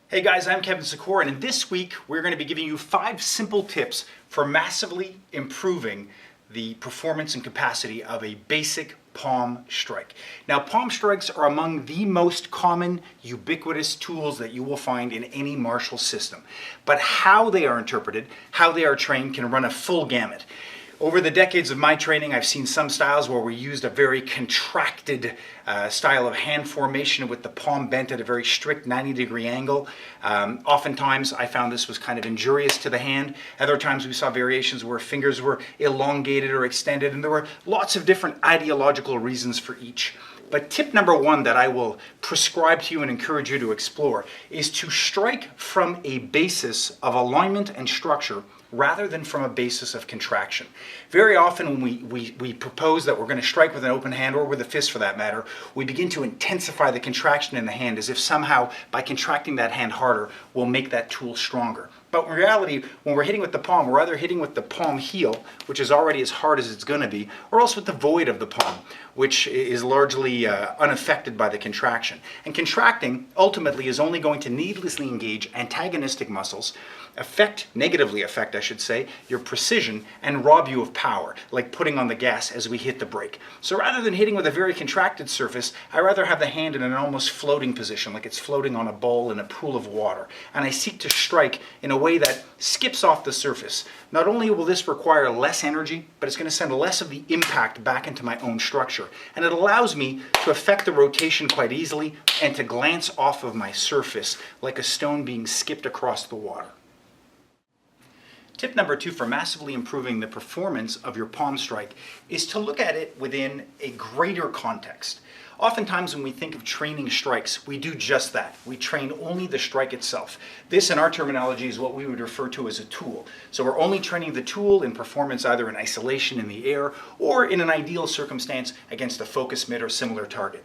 Hey guys, I'm Kevin Secours, and this week we're going to be giving you 5 simple tips for massively improving the performance and capacity of a basic palm strike. Now, palm strikes are among the most common, ubiquitous tools that you will find in any martial system. But how they are interpreted, how they are trained, can run a full gamut. Over the decades of my training, I've seen some styles where we used a very contracted style of hand formation with the palm bent at a very strict 90-degree angle. Oftentimes, I found this was kind of injurious to the hand. Other times, we saw variations where fingers were elongated or extended, and there were lots of different ideological reasons for each. But tip number 1 that I will prescribe to you and encourage you to explore is to strike from a basis of alignment and structure rather than from a basis of contraction. Very often when we propose that we're going to strike with an open hand, or with a fist for that matter, we begin to intensify the contraction in the hand as if somehow by contracting that hand harder we'll make that tool stronger. But in reality, when we're hitting with the palm, we're either hitting with the palm heel, which is already as hard as it's going to be, or else with the void of the palm, which is largely unaffected by the contraction. And contracting ultimately is only going to needlessly engage antagonistic muscles, negatively affect, I should say, your precision, and rob you of power, like putting on the gas as we hit the brake. So rather than hitting with a very contracted surface, I rather have the hand in an almost floating position, like it's floating on a ball in a pool of water. And I seek to strike in a way that skips off the surface. Not only will this require less energy, but it's going to send less of the impact back into my own structure. And it allows me to affect the rotation quite easily and to glance off of my surface like a stone being skipped across the water. Tip number 2 for massively improving the performance of your palm strike is to look at it within a greater context. Oftentimes when we think of training strikes, we do just that. We train only the strike itself. This, in our terminology, is what we would refer to as a tool. So we're only training the tool in performance either in isolation in the air or in an ideal circumstance against a focus mitt or similar target.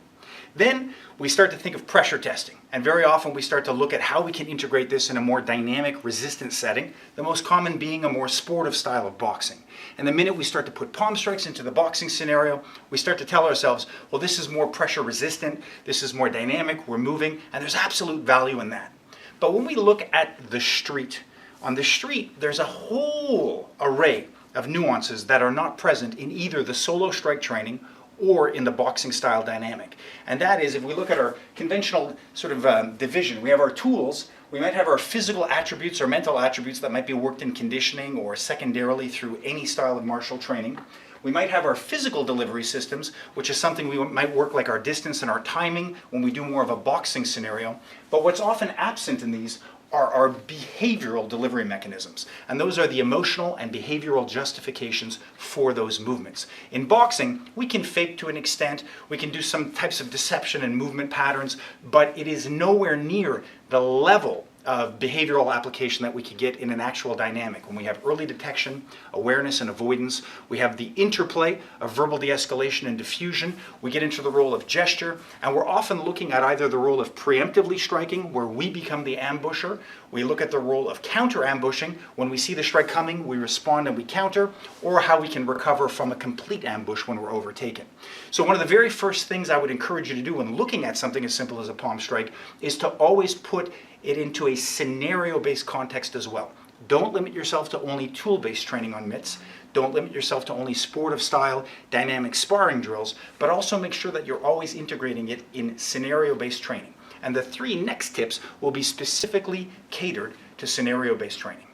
Then we start to think of pressure testing, and very often we start to look at how we can integrate this in a more dynamic, resistant setting, the most common being a more sportive style of boxing. And the minute we start to put palm strikes into the boxing scenario, we start to tell ourselves, well, this is more pressure resistant, this is more dynamic, we're moving, and there's absolute value in that. But when we look at the street, on the street there's a whole array of nuances that are not present in either the solo strike training or in the boxing style dynamic. And that is, if we look at our conventional sort of division, we have our tools, we might have our physical attributes or mental attributes that might be worked in conditioning or secondarily through any style of martial training. We might have our physical delivery systems, which is something we might work like our distance and our timing when we do more of a boxing scenario. But what's often absent in these are our behavioral delivery mechanisms. And those are the emotional and behavioral justifications for those movements. In boxing, we can fake to an extent, we can do some types of deception and movement patterns, but it is nowhere near the level of behavioral application that we could get in an actual dynamic. When we have early detection, awareness, and avoidance, we have the interplay of verbal de-escalation and diffusion, we get into the role of gesture, and we're often looking at either the role of preemptively striking, where we become the ambusher, we look at the role of counter-ambushing, when we see the strike coming, we respond and we counter, or how we can recover from a complete ambush when we're overtaken. So one of the very first things I would encourage you to do when looking at something as simple as a palm strike is to always put it into a scenario-based context as well. Don't limit yourself to only tool-based training on mitts. Don't limit yourself to only sportive style dynamic sparring drills, but also make sure that you're always integrating it in scenario-based training. And the 3 next tips will be specifically catered to scenario-based training.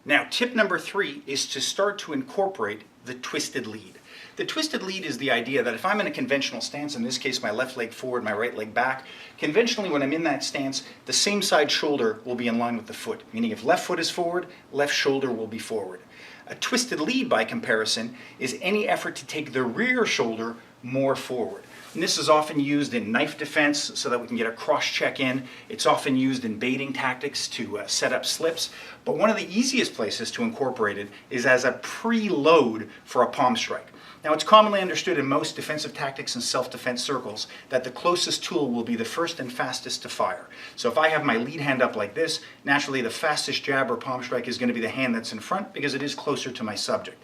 Now, tip number 3 is to start to incorporate the twisted lead. The twisted lead is the idea that if I'm in a conventional stance, in this case my left leg forward, my right leg back, conventionally when I'm in that stance, the same side shoulder will be in line with the foot, meaning if left foot is forward, left shoulder will be forward. A twisted lead, by comparison, is any effort to take the rear shoulder more forward. And this is often used in knife defense so that we can get a cross check in. It's often used in baiting tactics to set up slips. But one of the easiest places to incorporate it is as a preload for a palm strike. Now, it's commonly understood in most defensive tactics and self-defense circles that the closest tool will be the first and fastest to fire. So if I have my lead hand up like this, naturally the fastest jab or palm strike is going to be the hand that's in front because it is closer to my subject.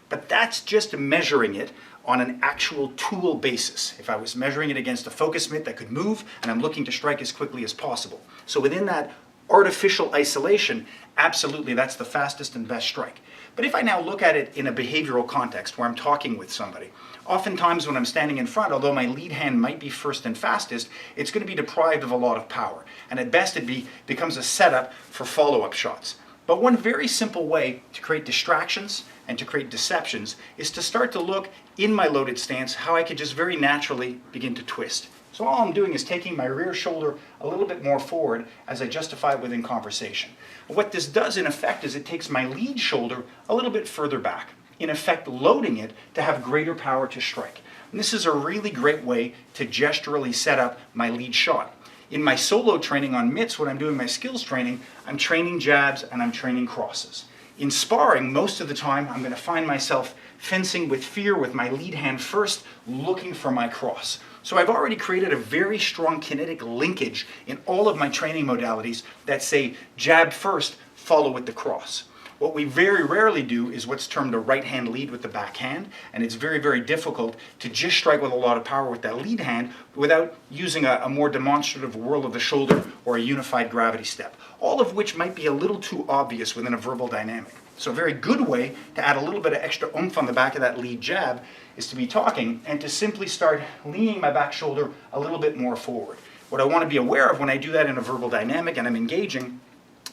But that's just measuring it on an actual tool basis. If I was measuring it against a focus mitt that could move and I'm looking to strike as quickly as possible. So within that artificial isolation, absolutely that's the fastest and best strike. But if I now look at it in a behavioral context where I'm talking with somebody, oftentimes when I'm standing in front, although my lead hand might be first and fastest, it's going to be deprived of a lot of power. And at best it becomes a setup for follow-up shots. But one very simple way to create distractions and to create deceptions is to start to look in my loaded stance how I could just very naturally begin to twist. So all I'm doing is taking my rear shoulder a little bit more forward as I justify it within conversation. What this does in effect is it takes my lead shoulder a little bit further back, in effect loading it to have greater power to strike. And this is a really great way to gesturally set up my lead shot. In my solo training on mitts, when I'm doing my skills training, I'm training jabs and I'm training crosses. In sparring, most of the time, I'm going to find myself fencing with fear with my lead hand first, looking for my cross. So I've already created a very strong kinetic linkage in all of my training modalities that say jab first, follow with the cross. What we very rarely do is what's termed a right hand lead with the back hand, and it's very, very difficult to just strike with a lot of power with that lead hand without using a more demonstrative whirl of the shoulder or a unified gravity step, all of which might be a little too obvious within a verbal dynamic. So a very good way to add a little bit of extra oomph on the back of that lead jab is to be talking and to simply start leaning my back shoulder a little bit more forward. What I want to be aware of when I do that in a verbal dynamic and I'm engaging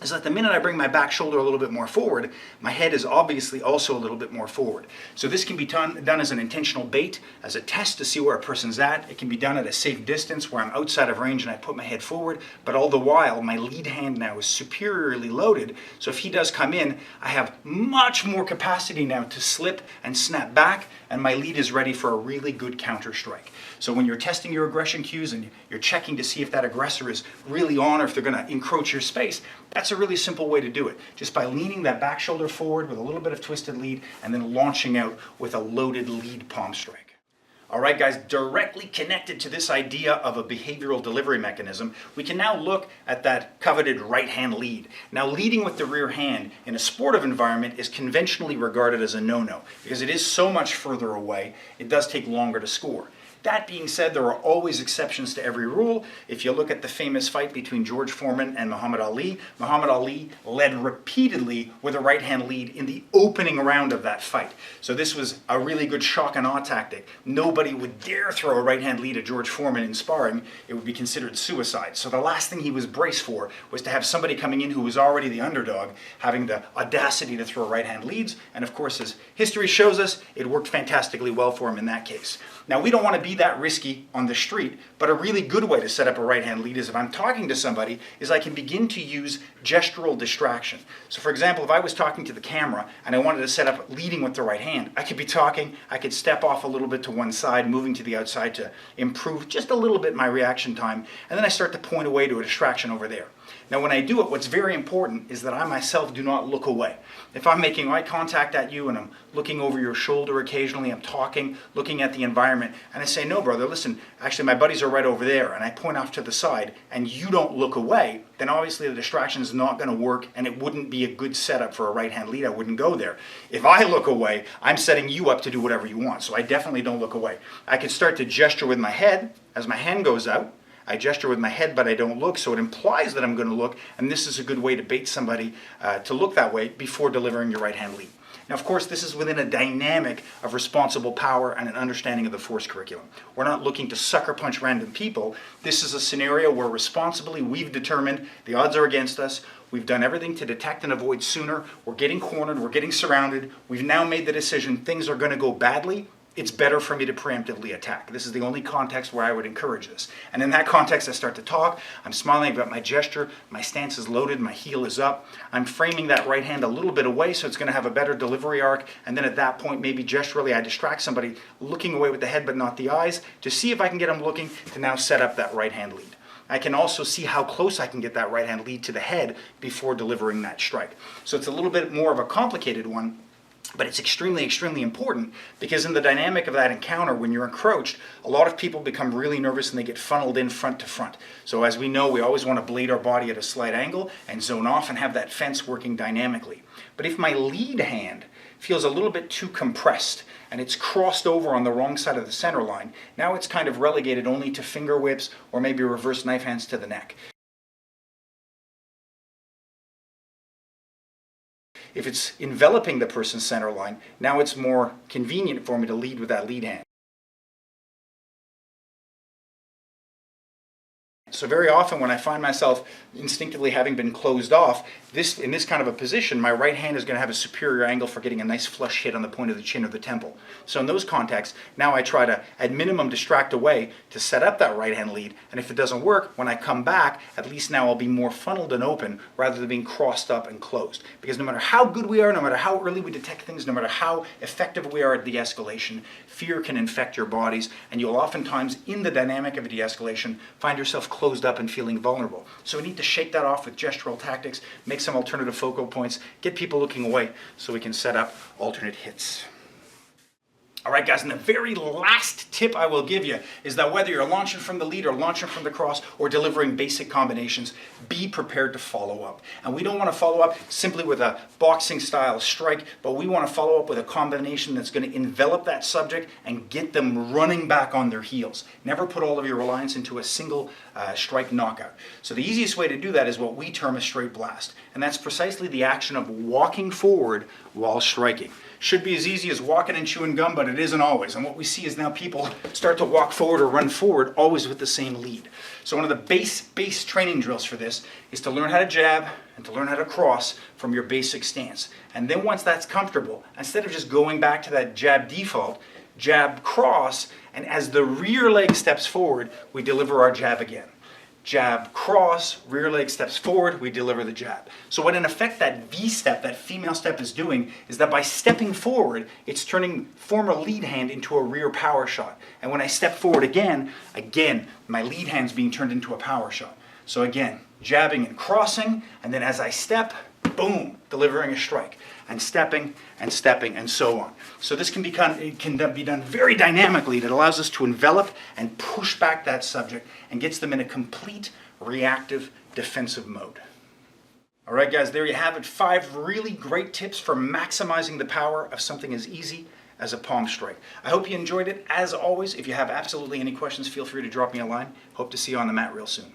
is that the minute I bring my back shoulder a little bit more forward, my head is obviously also a little bit more forward. So this can be done as an intentional bait, as a test to see where a person's at. It can be done at a safe distance where I'm outside of range and I put my head forward, but all the while my lead hand now is superiorly loaded. So if he does come in, I have much more capacity now to slip and snap back, and my lead is ready for a really good counter strike. So when you're testing your aggression cues and you're checking to see if that aggressor is really on or if they're going to encroach your space, that's a really simple way to do it. Just by leaning that back shoulder forward with a little bit of twisted lead and then launching out with a loaded lead palm strike. All right, guys, directly connected to this idea of a behavioral delivery mechanism, we can now look at that coveted right hand lead. Now, leading with the rear hand in a sportive environment is conventionally regarded as a no-no because it is so much further away, it does take longer to score. That being said, there are always exceptions to every rule. If you look at the famous fight between George Foreman and Muhammad Ali led repeatedly with a right-hand lead in the opening round of that fight. So this was a really good shock and awe tactic. Nobody would dare throw a right-hand lead at George Foreman in sparring. It would be considered suicide. So the last thing he was braced for was to have somebody coming in who was already the underdog, having the audacity to throw right-hand leads. And of course, as history shows us, it worked fantastically well for him in that case. Now, we don't want to be that risky on the street, but a really good way to set up a right-hand lead is if I'm talking to somebody, is I can begin to use gestural distraction. So for example, if I was talking to the camera and I wanted to set up leading with the right hand, I could be talking, I could step off a little bit to one side, moving to the outside to improve just a little bit my reaction time, and then I start to point away to a distraction over there. Now when I do it, what's very important is that I myself do not look away. If I'm making eye contact at you and I'm looking over your shoulder occasionally, I'm talking, looking at the environment, and I say, no brother, listen, actually my buddies are right over there, and I point off to the side, and you don't look away, then obviously the distraction is not going to work, and it wouldn't be a good setup for a right-hand lead. I wouldn't go there. If I look away, I'm setting you up to do whatever you want, so I definitely don't look away. I can start to gesture with my head as my hand goes out. I gesture with my head, but I don't look, so it implies that I'm going to look, and this is a good way to bait somebody to look that way before delivering your right-hand lead. Now, of course, this is within a dynamic of responsible power and an understanding of the force curriculum. We're not looking to sucker punch random people. This is a scenario where responsibly we've determined the odds are against us. We've done everything to detect and avoid sooner. We're getting cornered. We're getting surrounded. We've now made the decision things are going to go badly. It's better for me to preemptively attack. This is the only context where I would encourage this. And in that context, I start to talk. I'm smiling about my gesture. My stance is loaded. My heel is up. I'm framing that right hand a little bit away so it's going to have a better delivery arc. And then at that point, maybe gesturally, I distract somebody looking away with the head but not the eyes to see if I can get them looking to now set up that right hand lead. I can also see how close I can get that right hand lead to the head before delivering that strike. So it's a little bit more of a complicated one. But it's extremely, extremely important because in the dynamic of that encounter, when you're encroached, a lot of people become really nervous and they get funneled in front to front. So as we know, we always want to blade our body at a slight angle and zone off and have that fence working dynamically. But if my lead hand feels a little bit too compressed and it's crossed over on the wrong side of the center line, now it's kind of relegated only to finger whips or maybe reverse knife hands to the neck. If it's enveloping the person's center line, now it's more convenient for me to lead with that lead hand. So very often when I find myself instinctively having been closed off, in this kind of a position, my right hand is going to have a superior angle for getting a nice flush hit on the point of the chin or the temple. So in those contexts, now I try to, at minimum, distract away to set up that right hand lead. And if it doesn't work, when I come back, at least now I'll be more funneled and open rather than being crossed up and closed. Because no matter how good we are, no matter how early we detect things, no matter how effective we are at de-escalation, fear can infect your bodies, and you'll oftentimes, in the dynamic of a de-escalation, find yourself closed up and feeling vulnerable. So we need to shake that off with gestural tactics, make some alternative focal points, get people looking away so we can set up alternate hits. All right, guys, and the very last tip I will give you is that whether you're launching from the lead or launching from the cross or delivering basic combinations, be prepared to follow up. And we don't want to follow up simply with a boxing style strike, but we want to follow up with a combination that's going to envelop that subject and get them running back on their heels. Never put all of your reliance into a single strike knockout. So the easiest way to do that is what we term a straight blast. And that's precisely the action of walking forward while striking. Should be as easy as walking and chewing gum, but it isn't always. And what we see is now people start to walk forward or run forward always with the same lead. So one of the base training drills for this is to learn how to jab and to learn how to cross from your basic stance. And then once that's comfortable, instead of just going back to that jab default, jab cross, and as the rear leg steps forward, we deliver our jab again. Jab, cross, rear leg steps forward, we deliver the jab. So what in effect that V step, that female step is doing is that by stepping forward, it's turning former lead hand into a rear power shot. And when I step forward again, my lead hand's being turned into a power shot. So again, jabbing and crossing, and then as I step, boom, delivering a strike, and stepping, and so on. So this can be done very dynamically. That allows us to envelop and push back that subject and gets them in a complete reactive defensive mode. All right, guys, there you have it. 5 really great tips for maximizing the power of something as easy as a palm strike. I hope you enjoyed it. As always, if you have absolutely any questions, feel free to drop me a line. Hope to see you on the mat real soon.